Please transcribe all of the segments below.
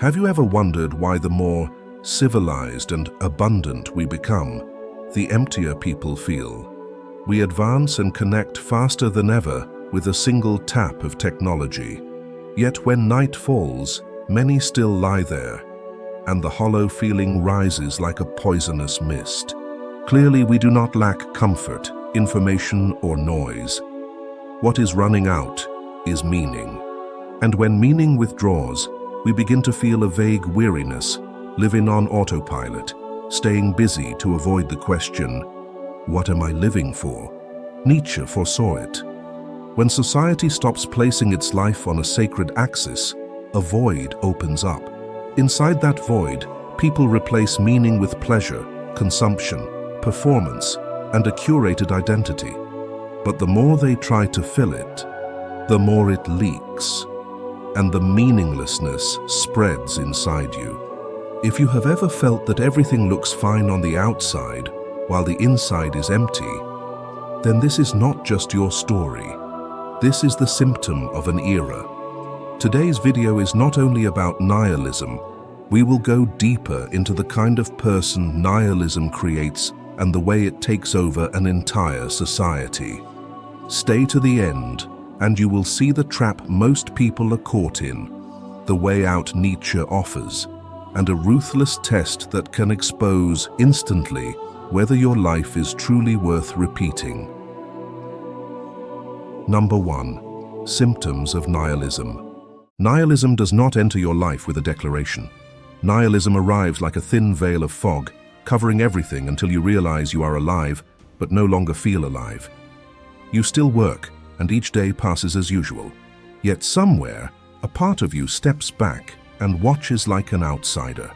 Have you ever wondered why the more civilized and abundant we become, the emptier people feel? We advance and connect faster than ever with a single tap of technology. Yet when night falls, many still lie there, and the hollow feeling rises like a poisonous mist. Clearly, we do not lack comfort, information, or noise. What is running out is meaning. And when meaning withdraws, we begin to feel a vague weariness, living on autopilot, staying busy to avoid the question, what am I living for? Nietzsche foresaw it. When society stops placing its life on a sacred axis, a void opens up. Inside that void, people replace meaning with pleasure, consumption, performance, and a curated identity. But the more they try to fill it, the more it leaks, and the meaninglessness spreads inside you. If you have ever felt that everything looks fine on the outside while the inside is empty, then this is not just your story. This is the symptom of an era. Today's video is not only about nihilism. We will go deeper into the kind of person nihilism creates and the way it takes over an entire society. Stay to the end, and you will see the trap most people are caught in, the way out Nietzsche offers, and a ruthless test that can expose instantly whether your life is truly worth repeating. Number 1. Symptoms of nihilism. Nihilism does not enter your life with a declaration. Nihilism arrives like a thin veil of fog, covering everything until you realize you are alive, but no longer feel alive. You still work, and each day passes as usual. Yet somewhere, a part of you steps back and watches like an outsider.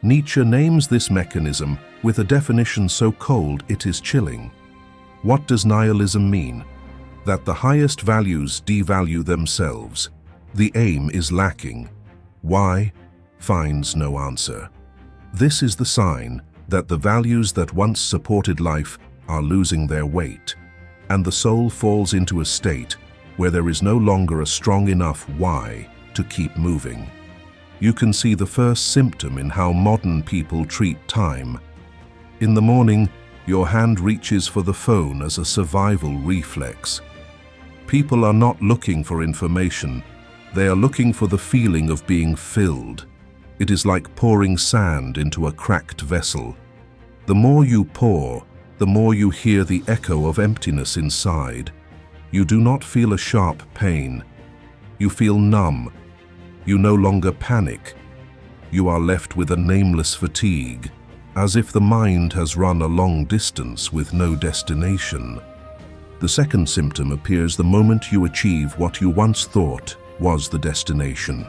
Nietzsche names this mechanism with a definition so cold it is chilling. What does nihilism mean? That the highest values devalue themselves. The aim is lacking. Why? Finds no answer. This is the sign that the values that once supported life are losing their weight, and the soul falls into a state where there is no longer a strong enough why to keep moving. You can see the first symptom in how modern people treat time. In the morning, your hand reaches for the phone as a survival reflex. People are not looking for information. They are looking for the feeling of being filled. It is like pouring sand into a cracked vessel. The more you pour, the more you hear the echo of emptiness inside. You do not feel a sharp pain. You feel numb. You no longer panic. You are left with a nameless fatigue, as if the mind has run a long distance with no destination. The second symptom appears the moment you achieve what you once thought was the destination.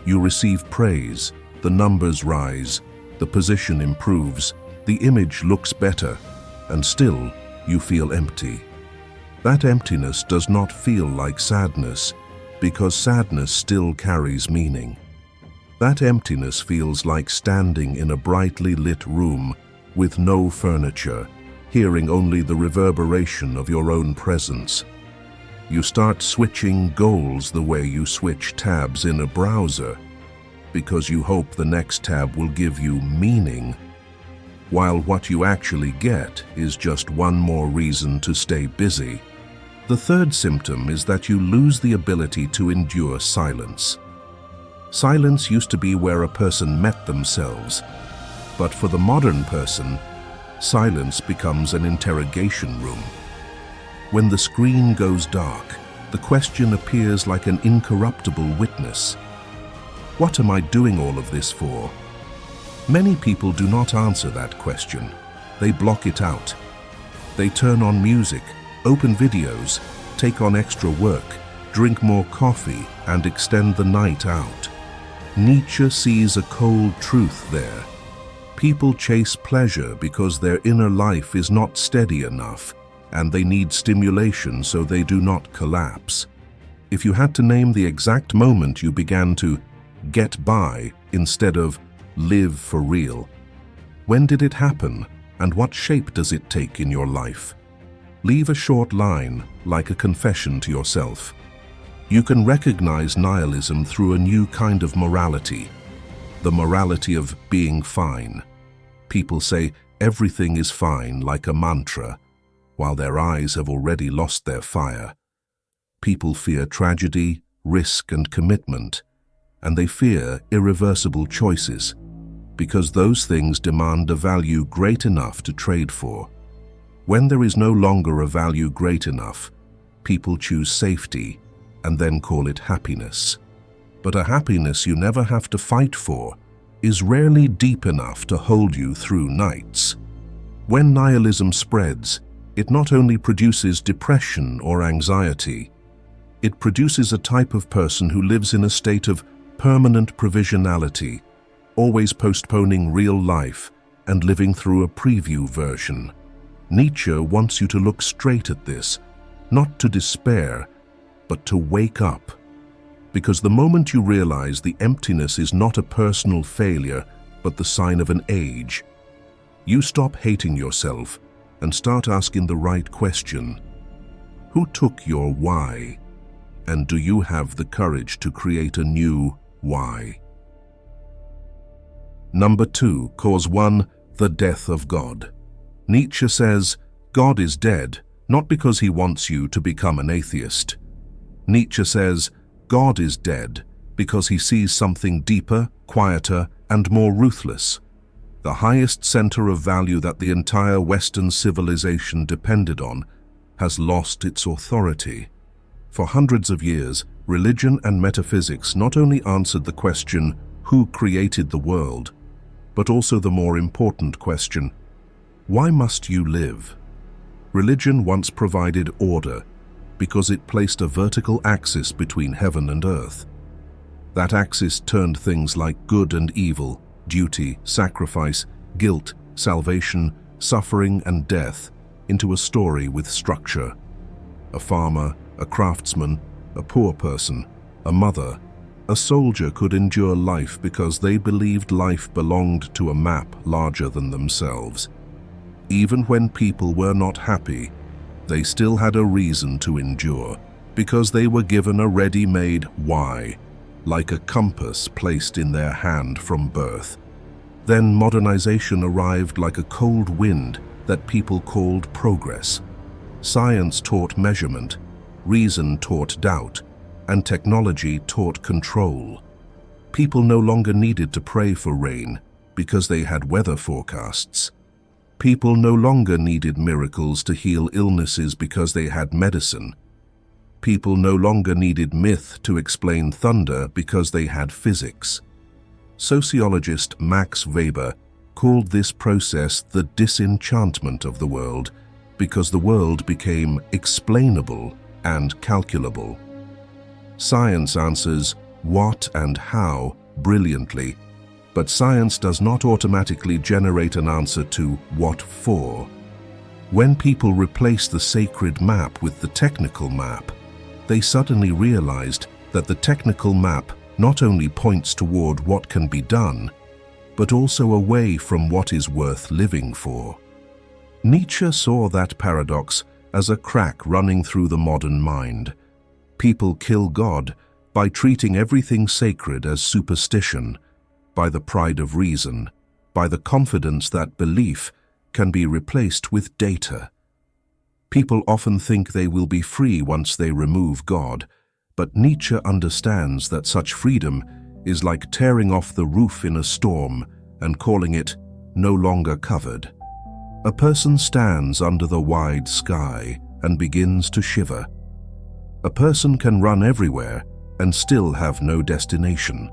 You receive praise, the numbers rise, the position improves, the image looks better, and still you feel empty. That emptiness does not feel like sadness, because sadness still carries meaning. That emptiness feels like standing in a brightly lit room with no furniture, hearing only the reverberation of your own presence. You start switching goals the way you switch tabs in a browser, because you hope the next tab will give you meaning, while what you actually get is just one more reason to stay busy. The third symptom is that you lose the ability to endure silence. Silence used to be where a person met themselves, but for the modern person, silence becomes an interrogation room. When the screen goes dark, the question appears like an incorruptible witness. What am I doing all of this for? Many people do not answer that question. They block it out. They turn on music, open videos, take on extra work, drink more coffee, and extend the night out. Nietzsche sees a cold truth there. People chase pleasure because their inner life is not steady enough, and they need stimulation so they do not collapse. If you had to name the exact moment you began to get by instead of live for real, when did it happen, and what shape does it take in your life? Leave a short line, like a confession to yourself. You can recognize nihilism through a new kind of morality, the morality of being fine. People say everything is fine like a mantra, while their eyes have already lost their fire. People fear tragedy, risk, and commitment, and they fear irreversible choices, because those things demand a value great enough to trade for. When there is no longer a value great enough, people choose safety and then call it happiness. But a happiness you never have to fight for is rarely deep enough to hold you through nights. When nihilism spreads, it not only produces depression or anxiety, it produces a type of person who lives in a state of permanent provisionality, always postponing real life and living through a preview version. Nietzsche wants you to look straight at this, not to despair, but to wake up. Because the moment you realize the emptiness is not a personal failure, but the sign of an age, you stop hating yourself and start asking the right question. Who took your why? And do you have the courage to create a new why? Number 2, cause 1, the death of God. Nietzsche says, God is dead, not because he wants you to become an atheist. Nietzsche says, God is dead because he sees something deeper, quieter, and more ruthless. The highest center of value that the entire Western civilization depended on has lost its authority. For hundreds of years, religion and metaphysics not only answered the question, who created the world, but also the more important question, why must you live? Religion once provided order because it placed a vertical axis between heaven and earth. That axis turned things like good and evil, duty, sacrifice, guilt, salvation, suffering, and death into a story with structure. A farmer, a craftsman, a poor person, a mother, a soldier could endure life because they believed life belonged to a map larger than themselves. Even when people were not happy, they still had a reason to endure, because they were given a ready-made why, like a compass placed in their hand from birth. Then modernization arrived like a cold wind that people called progress. Science taught measurement, reason taught doubt, and technology taught control. People no longer needed to pray for rain because they had weather forecasts. People no longer needed miracles to heal illnesses because they had medicine. People no longer needed myth to explain thunder because they had physics. Sociologist Max Weber called this process the disenchantment of the world because the world became explainable and calculable. Science answers what and how brilliantly, but science does not automatically generate an answer to what for. When people replaced the sacred map with the technical map, they suddenly realized that the technical map not only points toward what can be done, but also away from what is worth living for. Nietzsche saw that paradox as a crack running through the modern mind. People kill God by treating everything sacred as superstition, by the pride of reason, by the confidence that belief can be replaced with data. People often think they will be free once they remove God, but Nietzsche understands that such freedom is like tearing off the roof in a storm and calling it no longer covered. A person stands under the wide sky and begins to shiver. A person can run everywhere and still have no destination.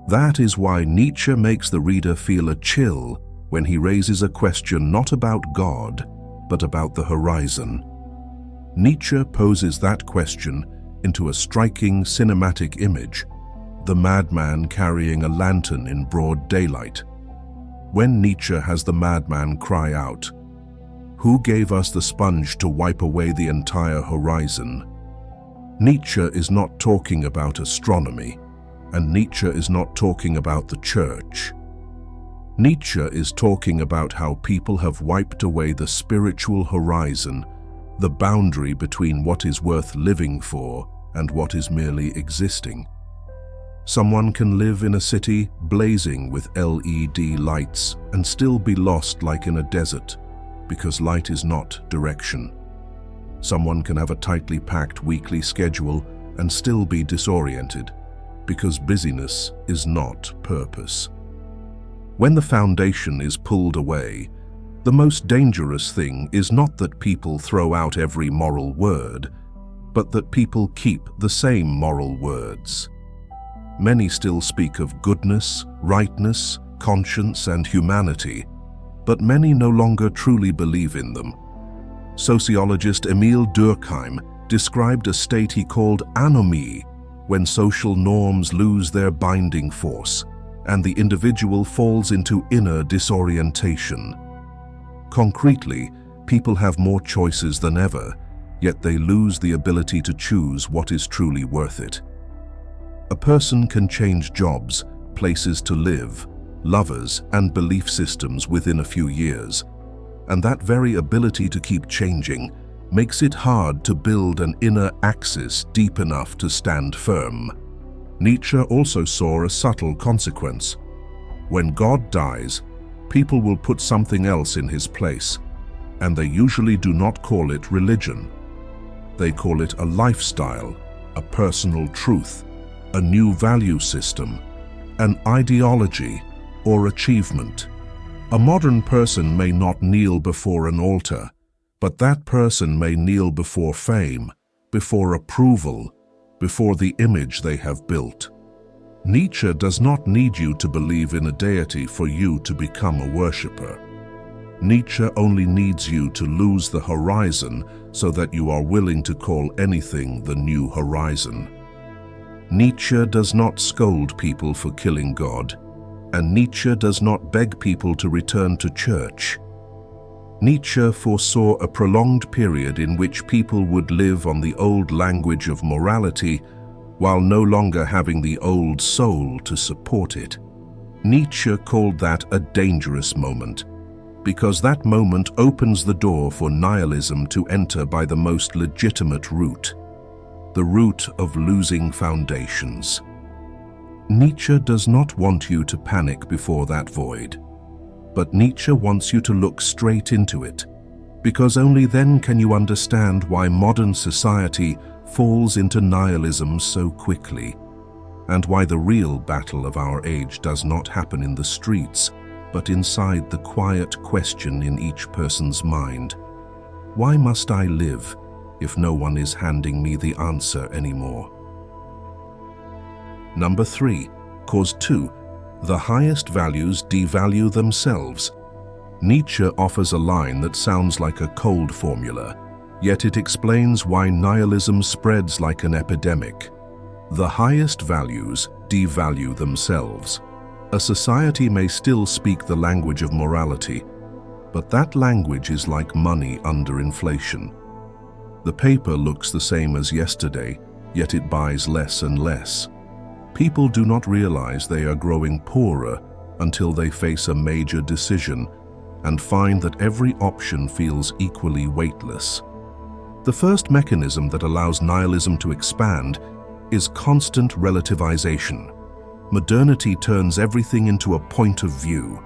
That is why Nietzsche makes the reader feel a chill when he raises a question not about God, but about the horizon. Nietzsche poses that question into a striking cinematic image, the madman carrying a lantern in broad daylight. When Nietzsche has the madman cry out, "Who gave us the sponge to wipe away the entire horizon?" Nietzsche is not talking about astronomy, and Nietzsche is not talking about the church. Nietzsche is talking about how people have wiped away the spiritual horizon, the boundary between what is worth living for and what is merely existing. Someone can live in a city blazing with LED lights and still be lost like in a desert, because light is not direction. Someone can have a tightly packed weekly schedule and still be disoriented, because busyness is not purpose. When the foundation is pulled away, the most dangerous thing is not that people throw out every moral word, but that people keep the same moral words. Many still speak of goodness, rightness, conscience, and humanity, but many no longer truly believe in them. Sociologist Émile Durkheim described a state he called anomie, when social norms lose their binding force, and the individual falls into inner disorientation. Concretely, people have more choices than ever, yet they lose the ability to choose what is truly worth it. A person can change jobs, places to live, lovers, and belief systems within a few years, and that very ability to keep changing makes it hard to build an inner axis deep enough to stand firm. Nietzsche also saw a subtle consequence. When God dies, people will put something else in his place, and they usually do not call it religion. They call it a lifestyle, a personal truth, a new value system, an ideology, or achievement. A modern person may not kneel before an altar, but that person may kneel before fame, before approval, before the image they have built. Nietzsche does not need you to believe in a deity for you to become a worshipper. Nietzsche only needs you to lose the horizon so that you are willing to call anything the new horizon. Nietzsche does not scold people for killing God, and Nietzsche does not beg people to return to church. Nietzsche foresaw a prolonged period in which people would live on the old language of morality while no longer having the old soul to support it. Nietzsche called that a dangerous moment, because that moment opens the door for nihilism to enter by the most legitimate route, the route of losing foundations. Nietzsche does not want you to panic before that void, but Nietzsche wants you to look straight into it, because only then can you understand why modern society falls into nihilism so quickly, and why the real battle of our age does not happen in the streets, but inside the quiet question in each person's mind. Why must I live if no one is handing me the answer anymore? Number 3, cause 2. The highest values devalue themselves. Nietzsche offers a line that sounds like a cold formula, yet it explains why nihilism spreads like an epidemic. The highest values devalue themselves. A society may still speak the language of morality, but that language is like money under inflation. The paper looks the same as yesterday, yet it buys less and less. People do not realize they are growing poorer until they face a major decision and find that every option feels equally weightless. The first mechanism that allows nihilism to expand is constant relativization. Modernity turns everything into a point of view.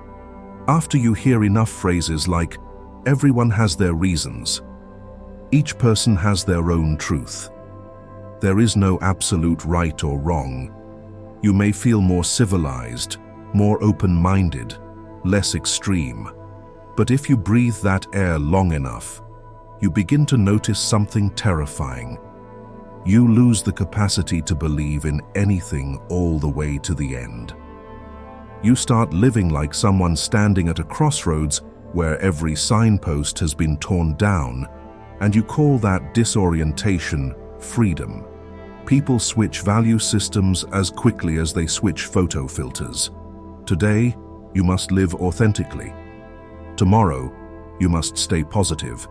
After you hear enough phrases like, "Everyone has their reasons," "Each person has their own truth," "There is no absolute right or wrong," you may feel more civilized, more open-minded, less extreme. But if you breathe that air long enough, you begin to notice something terrifying. You lose the capacity to believe in anything all the way to the end. You start living like someone standing at a crossroads where every signpost has been torn down, and you call that disorientation freedom. People switch value systems as quickly as they switch photo filters. Today, you must live authentically. Tomorrow, you must stay positive.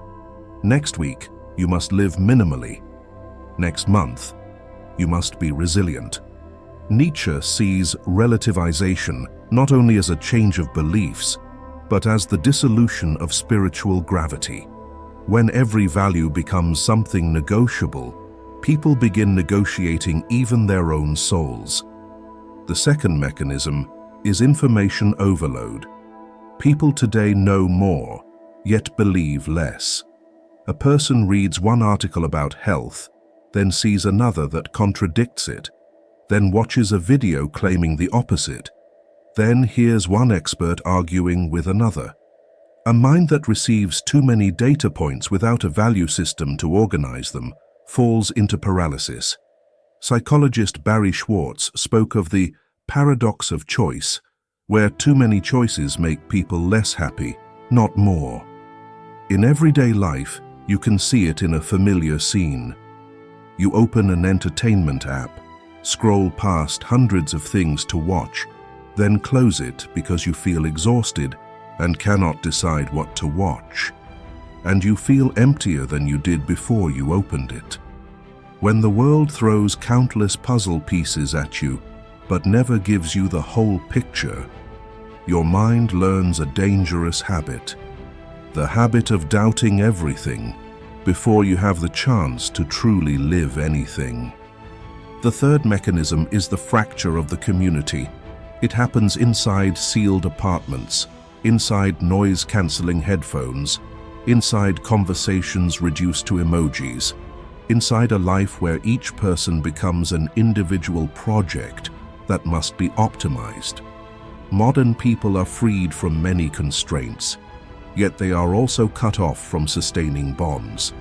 Next week, you must live minimally. Next month, you must be resilient. Nietzsche sees relativization not only as a change of beliefs, but as the dissolution of spiritual gravity. When every value becomes something negotiable, People begin negotiating even their own souls. The second mechanism is information overload. People today know more, yet believe less. A person reads one article about health, then sees another that contradicts it, then watches a video claiming the opposite, then hears one expert arguing with another. A mind that receives too many data points without a value system to organize them falls into paralysis. Psychologist Barry Schwartz spoke of the paradox of choice, where too many choices make people less happy, not more. In everyday life, you can see it in a familiar scene. You open an entertainment app, scroll past hundreds of things to watch, then close it because you feel exhausted and cannot decide what to watch. And you feel emptier than you did before you opened it. When the world throws countless puzzle pieces at you, but never gives you the whole picture, your mind learns a dangerous habit, the habit of doubting everything before you have the chance to truly live anything. The third mechanism is the fracture of the community. It happens inside sealed apartments, inside noise-canceling headphones, inside conversations reduced to emojis, inside a life where each person becomes an individual project that must be optimized. Modern people are freed from many constraints, yet they are also cut off from sustaining bonds.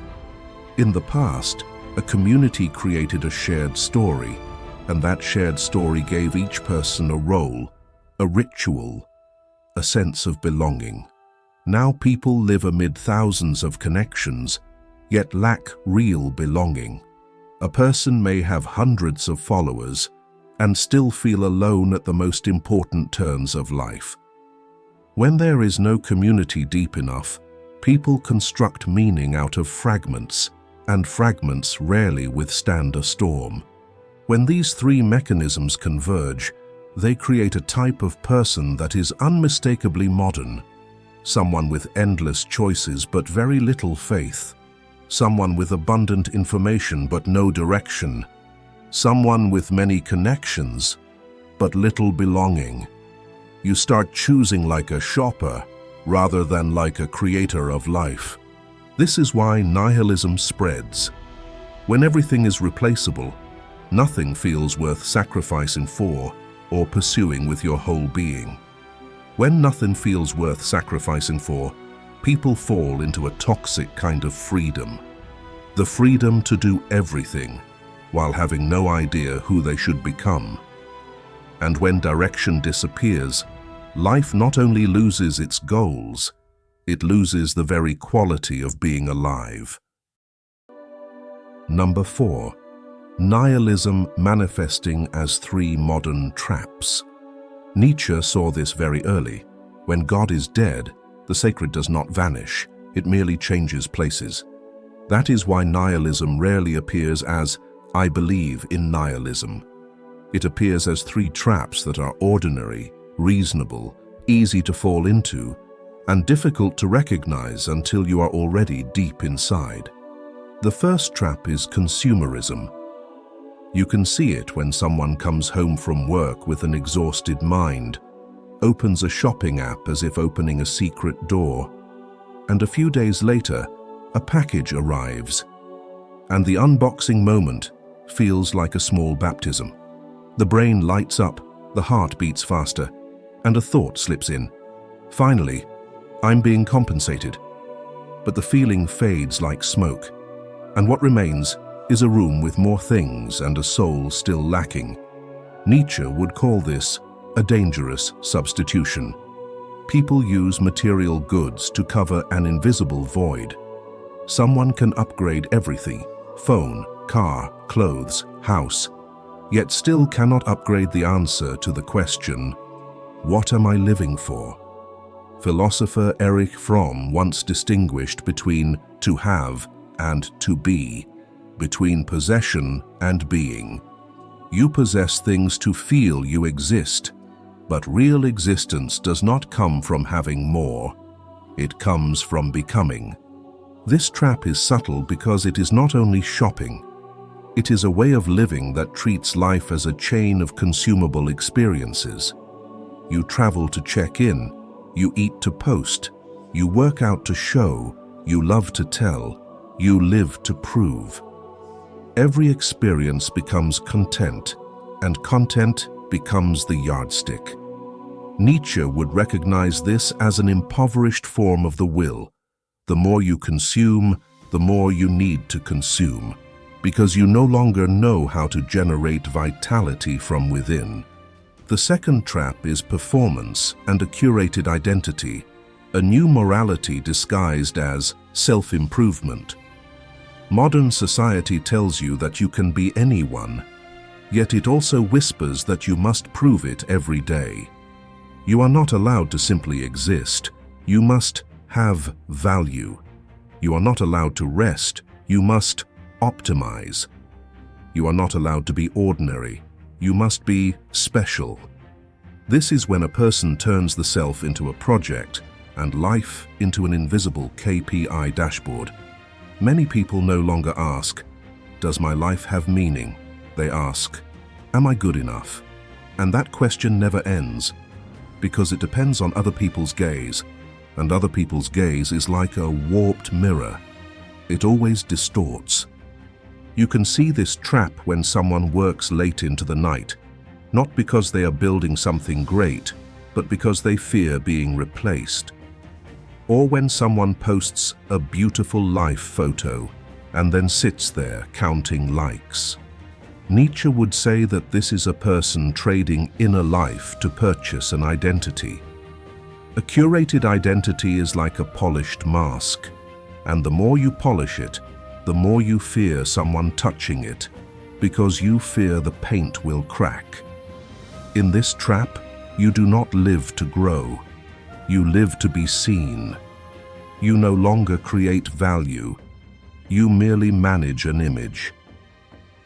In the past, a community created a shared story, and that shared story gave each person a role, a ritual, a sense of belonging. Now people live amid thousands of connections, yet lack real belonging. A person may have hundreds of followers and still feel alone at the most important turns of life. When there is no community deep enough, people construct meaning out of fragments, and fragments rarely withstand a storm. When these three mechanisms converge, they create a type of person that is unmistakably modern. Someone with endless choices but very little faith. Someone with abundant information but no direction. Someone with many connections but little belonging. You start choosing like a shopper rather than like a creator of life. This is why nihilism spreads. When everything is replaceable, nothing feels worth sacrificing for or pursuing with your whole being. When nothing feels worth sacrificing for, people fall into a toxic kind of freedom. The freedom to do everything while having no idea who they should become. And when direction disappears, life not only loses its goals, it loses the very quality of being alive. Number 4. Nihilism manifesting as three modern traps. Nietzsche saw this very early. When God is dead, the sacred does not vanish, it merely changes places. That is why nihilism rarely appears as, "I believe in nihilism." It appears as three traps that are ordinary, reasonable, easy to fall into, and difficult to recognize until you are already deep inside. The first trap is consumerism. You can see it when someone comes home from work with an exhausted mind, opens a shopping app as if opening a secret door, and a few days later, a package arrives, and the unboxing moment feels like a small baptism. The brain lights up, the heart beats faster, and a thought slips in. Finally, I'm being compensated. But the feeling fades like smoke, and what remains is a room with more things and a soul still lacking. Nietzsche would call this a dangerous substitution. People use material goods to cover an invisible void. Someone can upgrade everything, phone, car, clothes, house, yet still cannot upgrade the answer to the question, what am I living for? Philosopher Erich Fromm once distinguished between to have and to be, between possession and being. You possess things to feel you exist, but real existence does not come from having more. It comes from becoming. This trap is subtle because it is not only shopping, It is a way of living that treats life as a chain of consumable experiences. You travel to check in, you eat to post, you work out to show, you love to tell, you live to prove. Every experience becomes content, and content becomes the yardstick. Nietzsche would recognize this as an impoverished form of the will. The more you consume, the more you need to consume, because you no longer know how to generate vitality from within. The second trap is performance and a curated identity, a new morality disguised as self-improvement. Modern society tells you that you can be anyone, yet it also whispers that you must prove it every day. You are not allowed to simply exist. You must have value. You are not allowed to rest. You must optimize. You are not allowed to be ordinary. You must be special. This is when a person turns the self into a project and life into an invisible KPI dashboard. Many people no longer ask, "Does my life have meaning?" They ask, "Am I good enough?" And that question never ends, because it depends on other people's gaze, and other people's gaze is like a warped mirror. It always distorts. You can see this trap when someone works late into the night, not because they are building something great, but because they fear being replaced. Or when someone posts a beautiful life photo and then sits there counting likes. Nietzsche would say that this is a person trading inner life to purchase an identity. A curated identity is like a polished mask, and the more you polish it, the more you fear someone touching it, because you fear the paint will crack. In this trap, you do not live to grow. You live to be seen. You no longer create value. You merely manage an image.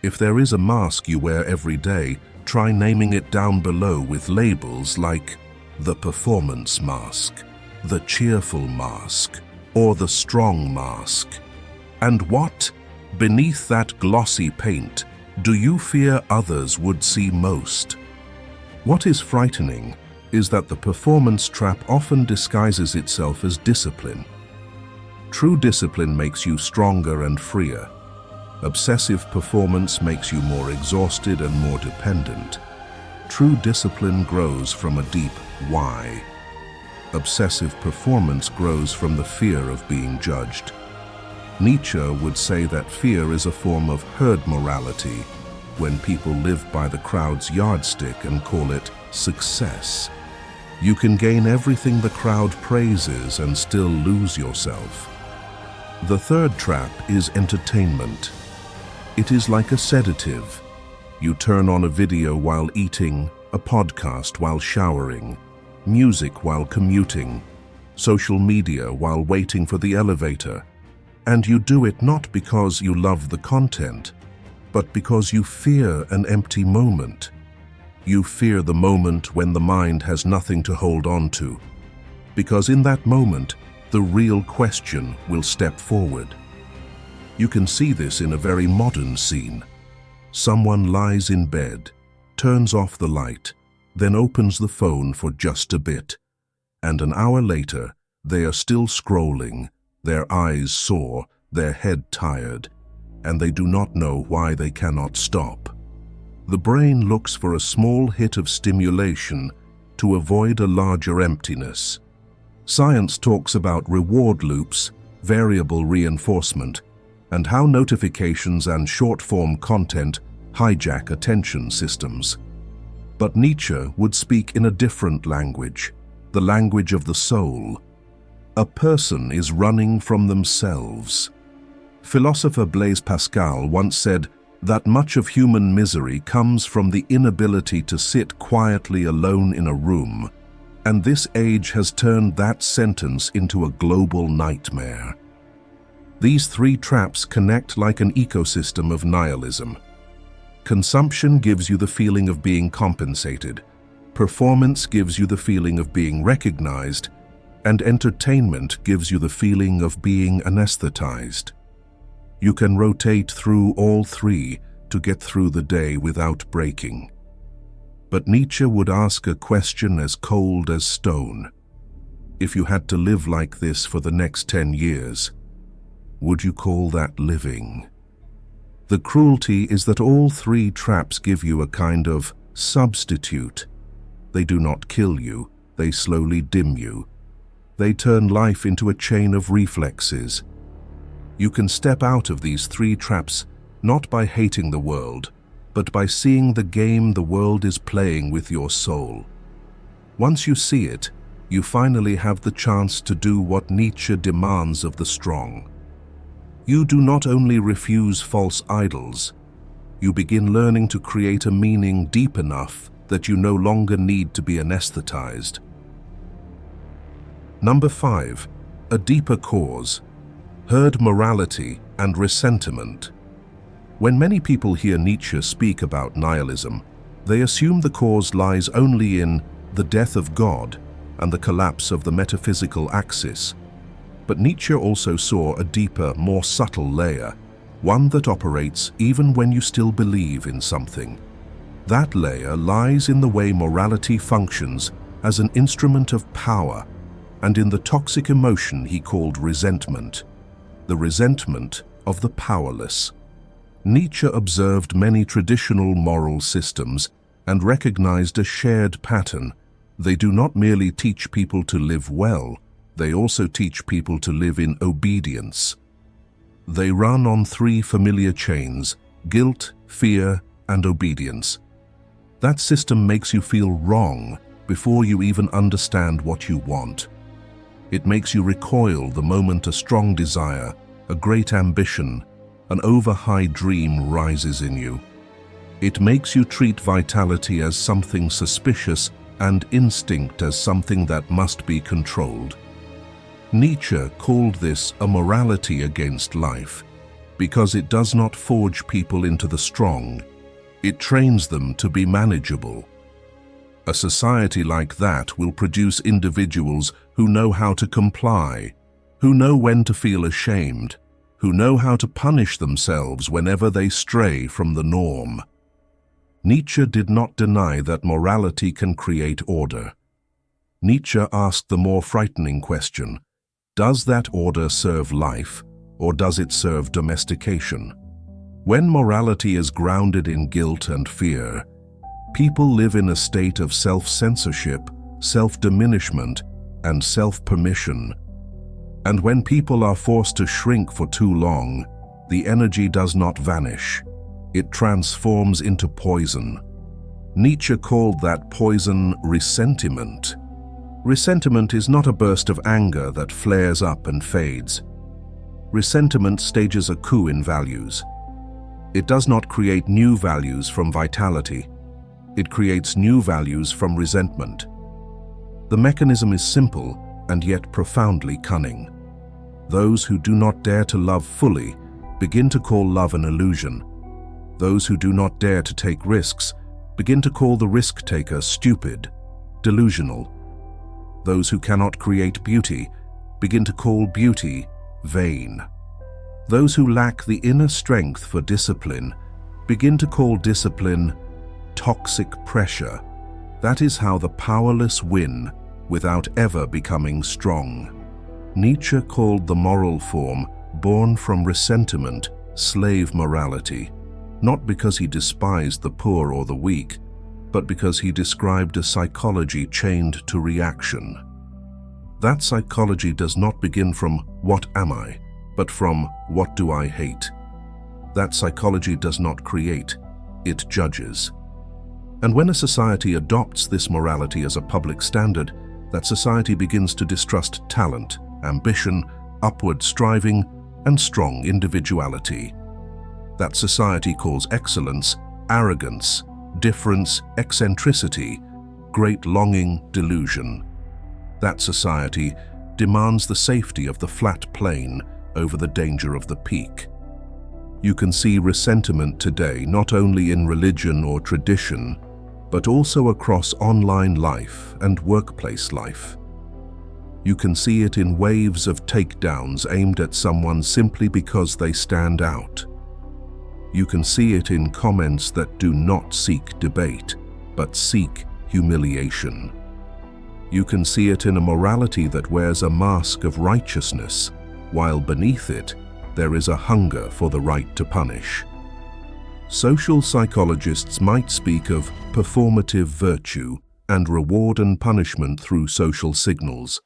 If there is a mask you wear every day, try naming it down below with labels like the performance mask, the cheerful mask, or the strong mask. And what, beneath that glossy paint, do you fear others would see most? What is frightening is that the performance trap often disguises itself as discipline. True discipline makes you stronger and freer. Obsessive performance makes you more exhausted and more dependent. True discipline grows from a deep why. Obsessive performance grows from the fear of being judged. Nietzsche would say that fear is a form of herd morality, when people live by the crowd's yardstick and call it success. You can gain everything the crowd praises and still lose yourself. The third trap is entertainment. It is like a sedative. You turn on a video while eating, a podcast while showering, music while commuting, social media while waiting for the elevator. And you do it not because you love the content, but because you fear an empty moment. You fear the moment when the mind has nothing to hold on to, because in that moment, the real question will step forward. You can see this in a very modern scene. Someone lies in bed, turns off the light, then opens the phone for just a bit. And an hour later, they are still scrolling, their eyes sore, their head tired, and they do not know why they cannot stop. The brain looks for a small hit of stimulation to avoid a larger emptiness. Science talks about reward loops, variable reinforcement, and how notifications and short-form content hijack attention systems. But Nietzsche would speak in a different language, the language of the soul. A person is running from themselves. Philosopher Blaise Pascal once said that much of human misery comes from the inability to sit quietly alone in a room, and this age has turned that sentence into a global nightmare. These three traps connect like an ecosystem of nihilism. Consumption gives you the feeling of being compensated, performance gives you the feeling of being recognized, and entertainment gives you the feeling of being anesthetized. You can rotate through all three, to get through the day without breaking. But Nietzsche would ask a question as cold as stone. If you had to live like this for the next 10 years, would you call that living? The cruelty is that all three traps give you a kind of substitute. They do not kill you, they slowly dim you. They turn life into a chain of reflexes. You can step out of these three traps not by hating the world, but by seeing the game the world is playing with your soul. Once you see it, you finally have the chance to do what Nietzsche demands of the strong. You do not only refuse false idols, you begin learning to create a meaning deep enough that you no longer need to be anesthetized. Number 5. A deeper cause. Herd morality and ressentiment. When many people hear Nietzsche speak about nihilism, they assume the cause lies only in the death of God and the collapse of the metaphysical axis. But Nietzsche also saw a deeper, more subtle layer, one that operates even when you still believe in something. That layer lies in the way morality functions as an instrument of power and in the toxic emotion he called resentment, the resentment of the powerless. Nietzsche observed many traditional moral systems and recognized a shared pattern. They do not merely teach people to live well, they also teach people to live in obedience. They run on three familiar chains: guilt, fear, and obedience. That system makes you feel wrong before you even understand what you want. It makes you recoil the moment a strong desire, a great ambition, an over-high dream rises in you. It makes you treat vitality as something suspicious and instinct as something that must be controlled. Nietzsche called this a morality against life because it does not forge people into the strong. It trains them to be manageable. A society like that will produce individuals who know how to comply, who know when to feel ashamed, who know how to punish themselves whenever they stray from the norm. Nietzsche did not deny that morality can create order. Nietzsche asked the more frightening question: does that order serve life, or does it serve domestication? When morality is grounded in guilt and fear, people live in a state of self-censorship, self-diminishment, and self-permission. And when people are forced to shrink for too long, the energy does not vanish. It transforms into poison. Nietzsche called that poison ressentiment. Ressentiment is not a burst of anger that flares up and fades. Ressentiment stages a coup in values. It does not create new values from vitality. It creates new values from resentment. The mechanism is simple and yet profoundly cunning. Those who do not dare to love fully begin to call love an illusion. Those who do not dare to take risks begin to call the risk-taker stupid, delusional. Those who cannot create beauty begin to call beauty vain. Those who lack the inner strength for discipline begin to call discipline toxic pressure. That is how the powerless win without ever becoming strong. Nietzsche called the moral form born from ressentiment slave morality, not because he despised the poor or the weak, but because he described a psychology chained to reaction. That psychology does not begin from "what am I?" but from "what do I hate?" That psychology does not create, it judges. And when a society adopts this morality as a public standard, that society begins to distrust talent, ambition, upward striving, and strong individuality. That society calls excellence arrogance, difference eccentricity, great longing delusion. That society demands the safety of the flat plane over the danger of the peak. You can see ressentiment today not only in religion or tradition, but also across online life and workplace life. You can see it in waves of takedowns aimed at someone simply because they stand out. You can see it in comments that do not seek debate, but seek humiliation. You can see it in a morality that wears a mask of righteousness, while beneath it, there is a hunger for the right to punish. Social psychologists might speak of performative virtue and reward and punishment through social signals,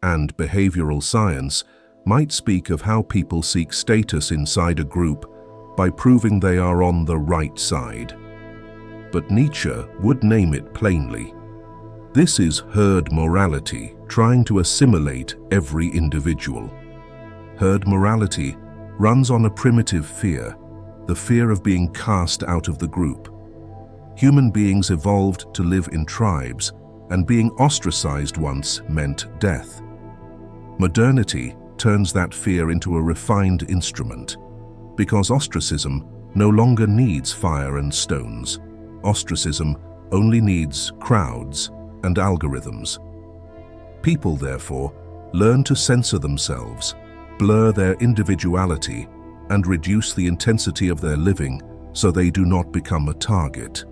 and behavioral science might speak of how people seek status inside a group by proving they are on the right side. But Nietzsche would name it plainly. This is herd morality, trying to assimilate every individual. Herd morality runs on a primitive fear, the fear of being cast out of the group. Human beings evolved to live in tribes, and being ostracized once meant death. Modernity turns that fear into a refined instrument, because ostracism no longer needs fire and stones. Ostracism only needs crowds and algorithms. People, therefore, learn to censor themselves, blur their individuality, and reduce the intensity of their living so they do not become a target.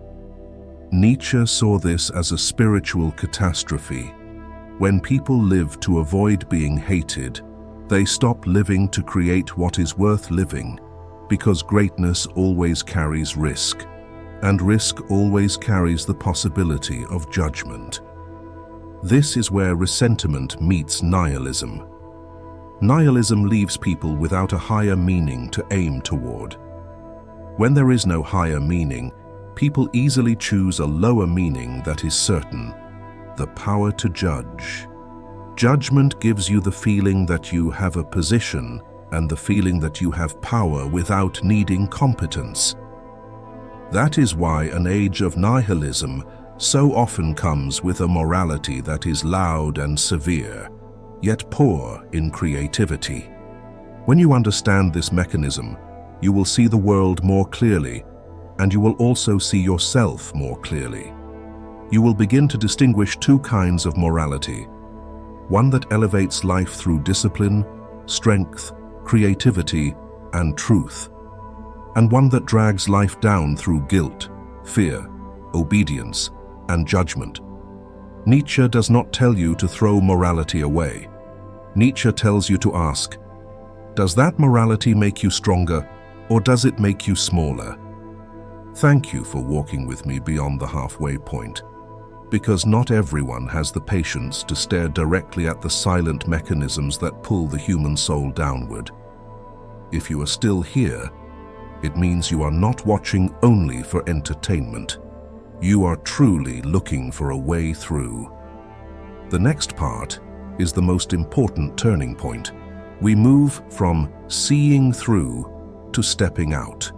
Nietzsche saw this as a spiritual catastrophe. When people live to avoid being hated, they stop living to create what is worth living, because greatness always carries risk, and risk always carries the possibility of judgment. This is where ressentiment meets nihilism. Nihilism leaves people without a higher meaning to aim toward. When there is no higher meaning, people easily choose a lower meaning that is certain: the power to judge. Judgment gives you the feeling that you have a position and the feeling that you have power without needing competence. That is why an age of nihilism so often comes with a morality that is loud and severe, yet poor in creativity. When you understand this mechanism, you will see the world more clearly, and you will also see yourself more clearly. You will begin to distinguish two kinds of morality: one that elevates life through discipline, strength, creativity, and truth, and one that drags life down through guilt, fear, obedience, and judgment. Nietzsche does not tell you to throw morality away. Nietzsche tells you to ask, does that morality make you stronger, or does it make you smaller? Thank you for walking with me beyond the halfway point, because not everyone has the patience to stare directly at the silent mechanisms that pull the human soul downward. If you are still here, it means you are not watching only for entertainment. You are truly looking for a way through. The next part is the most important turning point. We move from seeing through to stepping out,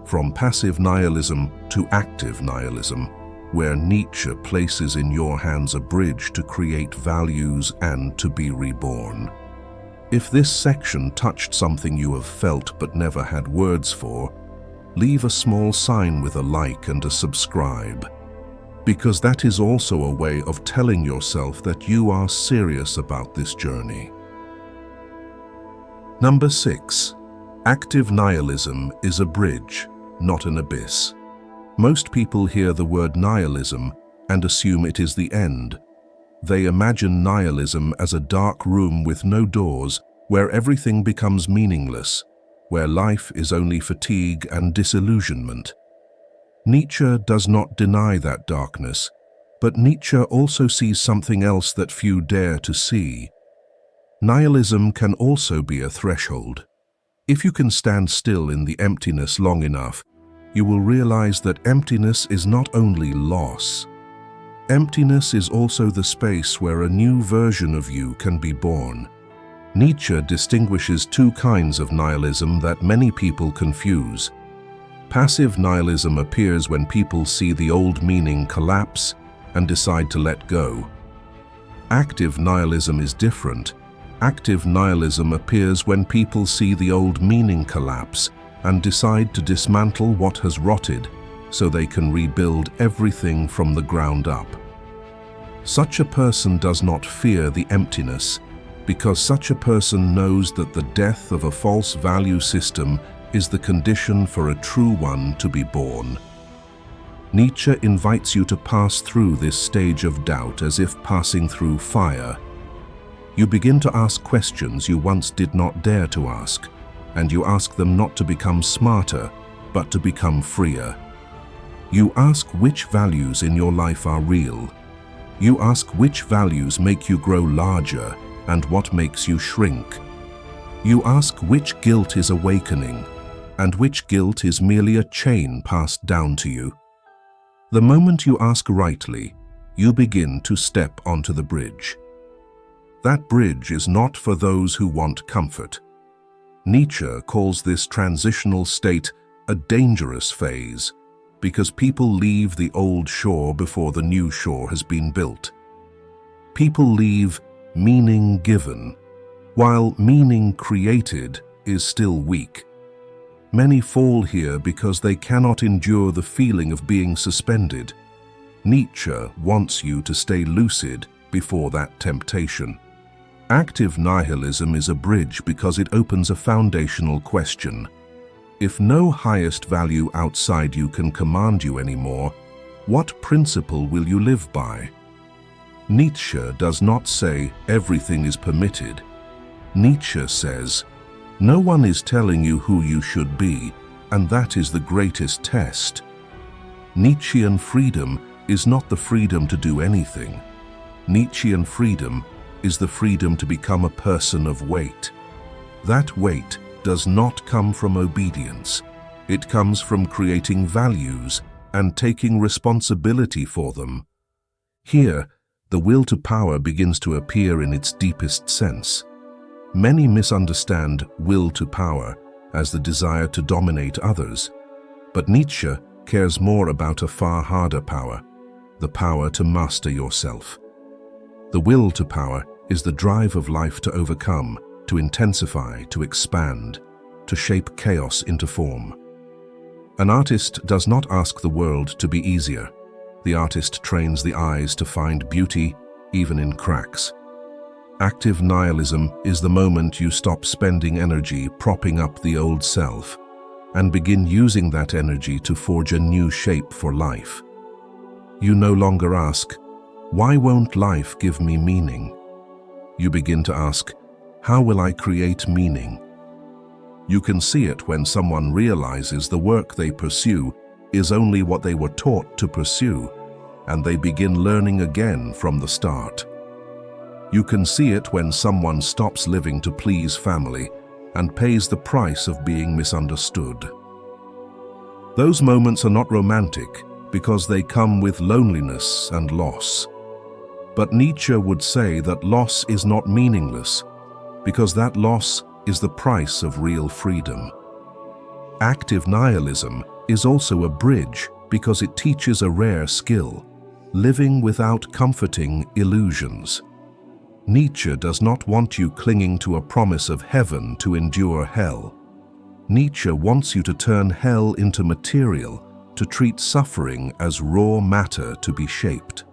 from passive nihilism to active nihilism, where Nietzsche places in your hands a bridge to create values and to be reborn. If this section touched something you have felt but never had words for, leave a small sign with a like and a subscribe, because that is also a way of telling yourself that you are serious about this journey. Number 6. Active nihilism is a bridge, not an abyss. Most people hear the word nihilism and assume it is the end. They imagine nihilism as a dark room with no doors, where everything becomes meaningless, where life is only fatigue and disillusionment. Nietzsche does not deny that darkness, but Nietzsche also sees something else that few dare to see. Nihilism can also be a threshold. If you can stand still in the emptiness long enough, you will realize that emptiness is not only loss. Emptiness is also the space where a new version of you can be born. Nietzsche distinguishes two kinds of nihilism that many people confuse. Passive nihilism appears when people see the old meaning collapse and decide to let go. Active nihilism is different. Active nihilism appears when people see the old meaning collapse and decide to dismantle what has rotted so they can rebuild everything from the ground up. Such a person does not fear the emptiness, because such a person knows that the death of a false value system is the condition for a true one to be born. Nietzsche invites you to pass through this stage of doubt as if passing through fire. You begin to ask questions you once did not dare to ask, and you ask them not to become smarter, but to become freer. You ask which values in your life are real. You ask which values make you grow larger and what makes you shrink. You ask which guilt is awakening and which guilt is merely a chain passed down to you. The moment you ask rightly, you begin to step onto the bridge. That bridge is not for those who want comfort. Nietzsche calls this transitional state a dangerous phase because people leave the old shore before the new shore has been built. People leave meaning given, while meaning created is still weak. Many fall here because they cannot endure the feeling of being suspended. Nietzsche wants you to stay lucid before that temptation. Active nihilism is a bridge because it opens a foundational question. If no highest value outside you can command you anymore, what principle will you live by? Nietzsche does not say everything is permitted. Nietzsche says, no one is telling you who you should be, and that is the greatest test. Nietzschean freedom is not the freedom to do anything. Nietzschean freedom is the freedom to become a person of weight. That weight does not come from obedience. It comes from creating values and taking responsibility for them. Here, the will to power begins to appear in its deepest sense. Many misunderstand will to power as the desire to dominate others, but Nietzsche cares more about a far harder power, the power to master yourself. The will to power is the drive of life to overcome, to intensify, to expand, to shape chaos into form. An artist does not ask the world to be easier. The artist trains the eyes to find beauty even in cracks. Active nihilism is the moment you stop spending energy propping up the old self and begin using that energy to forge a new shape for life. You no longer ask, why won't life give me meaning? You begin to ask, how will I create meaning? You can see it when someone realizes the work they pursue is only what they were taught to pursue, and they begin learning again from the start. You can see it when someone stops living to please family and pays the price of being misunderstood. Those moments are not romantic because they come with loneliness and loss. But Nietzsche would say that loss is not meaningless because that loss is the price of real freedom. Active nihilism is also a bridge because it teaches a rare skill, living without comforting illusions. Nietzsche does not want you clinging to a promise of heaven to endure hell. Nietzsche wants you to turn hell into material, to treat suffering as raw matter to be shaped.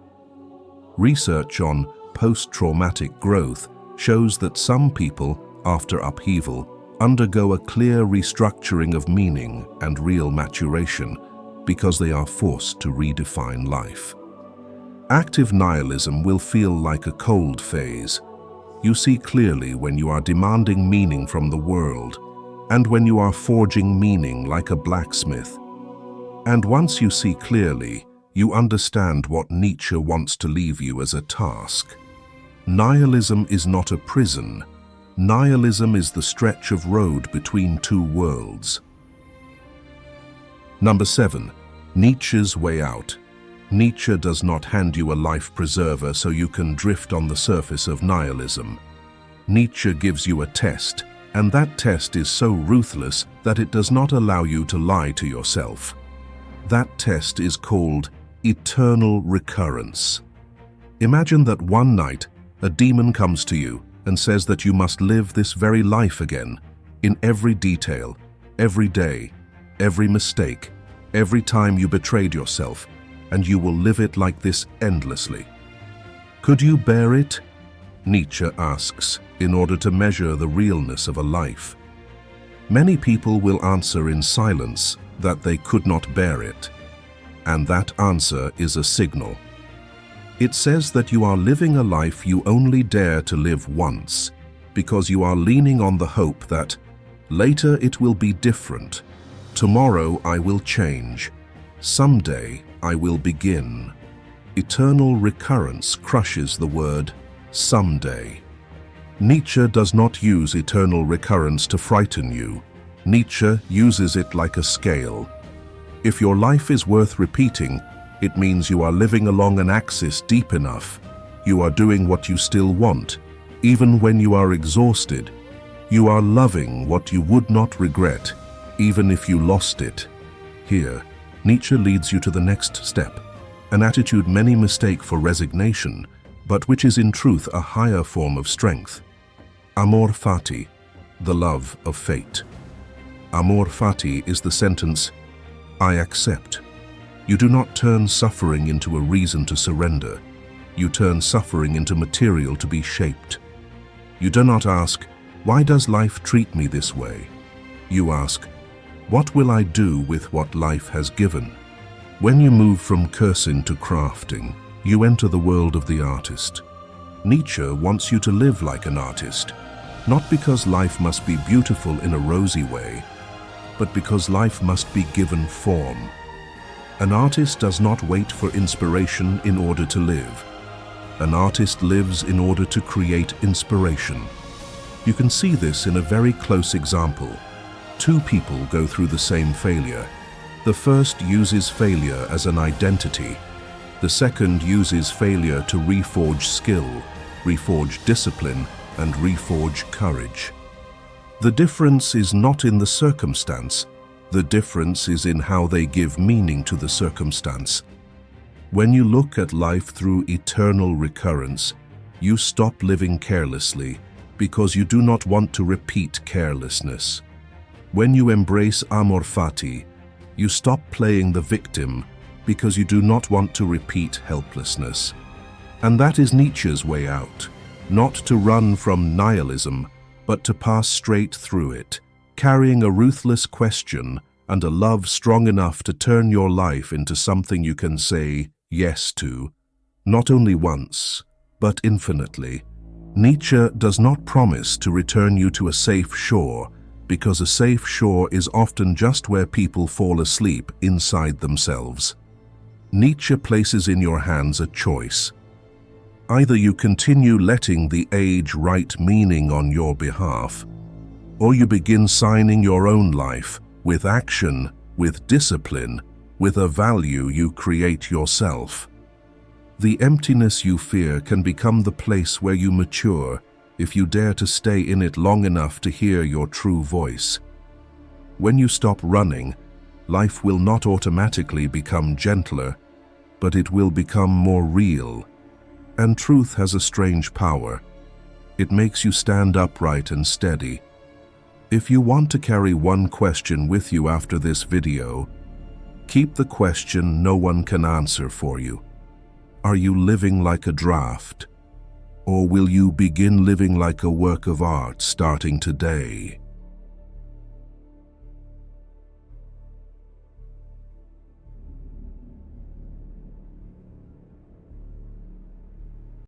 Research on post-traumatic growth shows that some people, after upheaval, undergo a clear restructuring of meaning and real maturation because they are forced to redefine life. Active nihilism will feel like a cold phase. You see clearly when you are demanding meaning from the world, and when you are forging meaning like a blacksmith. And once you see clearly, you understand what Nietzsche wants to leave you as a task. Nihilism is not a prison. Nihilism is the stretch of road between two worlds. Number 7. Nietzsche's way out. Nietzsche does not hand you a life preserver so you can drift on the surface of nihilism. Nietzsche gives you a test, and that test is so ruthless that it does not allow you to lie to yourself. That test is called eternal recurrence. Imagine that one night a demon comes to you and says that you must live this very life again, in every detail, every day, every mistake, every time you betrayed yourself, and you will live it like this endlessly. Could you bear it? Nietzsche asks, in order to measure the realness of a life. Many people will answer in silence that they could not bear it, and that answer is a signal. It says that you are living a life you only dare to live once, because you are leaning on the hope that later it will be different. Tomorrow I will change. Someday I will begin. Eternal recurrence crushes the word someday. Nietzsche does not use eternal recurrence to frighten you. Nietzsche uses it like a scale. If your life is worth repeating, it means you are living along an axis deep enough. You are doing what you still want, even when you are exhausted. You are loving what you would not regret, even if you lost it. Here, Nietzsche leads you to the next step, an attitude many mistake for resignation, but which is in truth a higher form of strength. Amor fati, the love of fate. Amor fati is the sentence, I accept. You do not turn suffering into a reason to surrender. You turn suffering into material to be shaped. You do not ask, why does life treat me this way? You ask, what will I do with what life has given? When you move from cursing to crafting, you enter the world of the artist. Nietzsche wants you to live like an artist, not because life must be beautiful in a rosy way, but because life must be given form. An artist does not wait for inspiration in order to live. An artist lives in order to create inspiration. You can see this in a very close example. Two people go through the same failure. The first uses failure as an identity. The second uses failure to reforge skill, reforge discipline, and reforge courage. The difference is not in the circumstance. The difference is in how they give meaning to the circumstance. When you look at life through eternal recurrence, you stop living carelessly because you do not want to repeat carelessness. When you embrace amor fati, you stop playing the victim because you do not want to repeat helplessness. And that is Nietzsche's way out, not to run from nihilism, but to pass straight through it, carrying a ruthless question and a love strong enough to turn your life into something you can say yes to, not only once, but infinitely. Nietzsche does not promise to return you to a safe shore, because a safe shore is often just where people fall asleep inside themselves. Nietzsche places in your hands a choice. Either you continue letting the age write meaning on your behalf, or you begin signing your own life with action, with discipline, with a value you create yourself. The emptiness you fear can become the place where you mature if you dare to stay in it long enough to hear your true voice. When you stop running, life will not automatically become gentler, but it will become more real. And truth has a strange power. It makes you stand upright and steady. If you want to carry one question with you after this video, keep the question no one can answer for you. Are you living like a draft? Or will you begin living like a work of art starting today?